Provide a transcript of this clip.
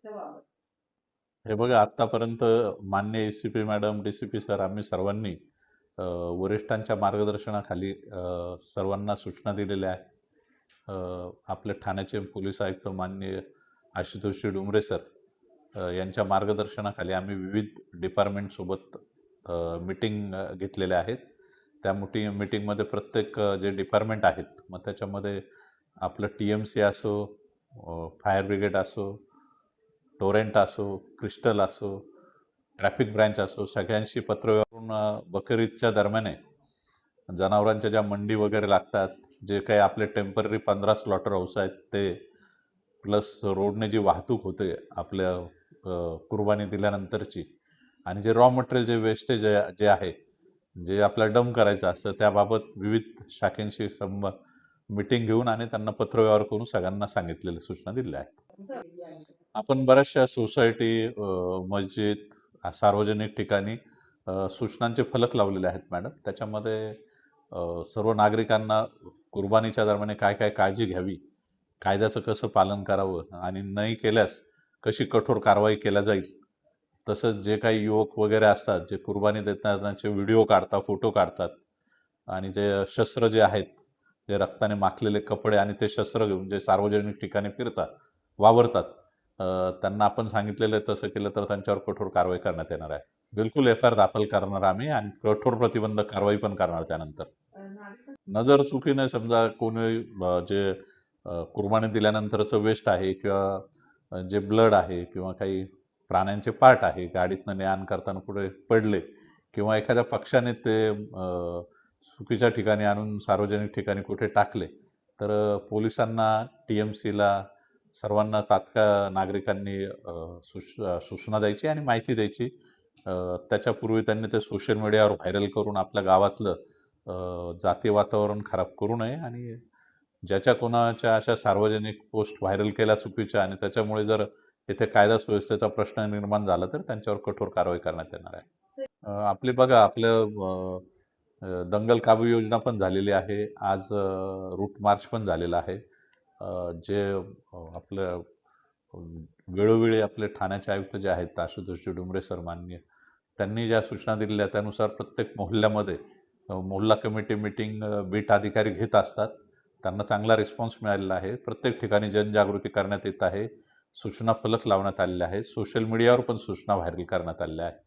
त्याबाबत? हे बघा आत्तापर्यंत माननीय एस-सी-पी मॅडम, डी-सी-पी सर आम्ही सर्वांनी अ, वरिष्ठांच्या मार्गदर्शनाखाली सर्वांना सूचना दिलेल्या आहेत. आपले ठाण्याचे पोलीस आयुक्त माननीय आशुतोषजी डुमरे सर यांच्या मार्गदर्शनाखाली आम्ही विविध डिपार्टमेंटसोबत मीटिंग घेतलेल्या आहेत. त्या मीटिंगमध्ये प्रत्येक जे डिपार्टमेंट आहेत, मग त्याच्यामध्ये आपलं टी-एम-सी असो, फायर ब्रिगेड असो, टोरेंट असो, क्रिस्टल असो, ट्रॅफिक ब्रँच असो, सगळ्यांशी पत्रव्यवहार करून बकरी ईदच्या दरम्यान जनावरांच्या ज्या मंडी वगैरे लागतात, जे काही आपले टेम्पररी 15 स्लॉटर हाऊस आहेत ते, प्लस रोडने जी वाहतूक होते आपल्या कुर्बानी दिल्यानंतरची, आणि जे रॉ मटेरियल जे वेस्टेज जे आहे, जे आपल्याला डंप करायचं असतं, त्याबाबत विविध शाखेंशी मीटिंग घेऊन आणि त्यांना पत्रव्यवहार करून सगळ्यांना सांगितलेल्या सूचना दिलेल्या आहेत. आपण बऱ्याचशा सोसायटी, मस्जिद, सार्वजनिक ठिकाणी सूचनांचे फलक लावलेले आहेत मॅडम. त्याच्यामध्ये सर्व नागरिकांना कुर्बानीच्या दरम्यान काय काय काळजी घ्यावी, कायद्याचं कसं पालन करावं आणि नाही केल्यास कशी कठोर कारवाई केल्या जाईल. तसंच जे काही युवक वगैरे असतात, जे कुर्बानी देतानाचे व्हिडिओ काढतात, फोटो काढतात आणि जे शस्त्र जे आहेत, जे रक्ताने माखलेले कपडे आणि ते शस्त्र घेऊन जे सार्वजनिक ठिकाणी फिरतात, वावरतात, त्यांना आपण सांगितलेलं आहे तसं केलं तर त्यांच्यावर कठोर कारवाई करण्यात येणार आहे. बिलकुल एफ-आय-आर दाखल करणार आम्ही आणि कठोर प्रतिबंधक कारवाई पण करणार त्यानंतर. नजर चुकीने समजा कोणी जे कुर्बानी दिल्यानंतरचं वेस्ट आहे किंवा जे ब्लड आहे किंवा काही प्राण्यांचे पार्ट आहे, गाडीतनं ने-आण करताना कुठे पडले किंवा एखाद्या पक्षाने ते चुकीच्या ठिकाणी आणून सार्वजनिक ठिकाणी कुठे टाकले, तर पोलिसांना, टी-एम-सीला, सर्वांना तात्काळ नागरिकांनी सूचना द्यायची आणि माहिती द्यायची. त्याच्यापूर्वी त्यांनी ते सोशल मीडियावर व्हायरल करून आपल्या गावातलं जातीय वातावरण खराब करू नये आणि ज्याच्या कोणाच्या अशा सार्वजनिक पोस्ट व्हायरल केल्या चुकीच्या आणि त्याच्यामुळे जर येथे कायदा सुव्यवस्थेचा प्रश्न निर्माण झाला तर त्यांच्यावर कठोर कारवाई करण्यात येणार आहे. आपली बघा आपलं दंगल काबू योजना पण झालेली आहे. आज रूट मार्च पण झालेला आहे. जे आपलं वेळोवेळी आपले ठाण्याचे आयुक्त जे आहेत आशुतोषजी डुमरे सर माननीय, त्यांनी ज्या सूचना दिलेल्या त्यानुसार प्रत्येक मोहल्ल्यामध्ये मोहल्ला कमिटी मीटिंग बीट अधिकारी घेत असतात. त्यांना चांगला रिस्पॉन्स मिळालेला आहे. प्रत्येक ठिकाणी जनजागृती करण्यात येत आहे. सूचना फलक लावण्यात आलेले आहेत. सोशल मीडियावर पण सूचना व्हायरल करण्यात आलेल्या आहेत.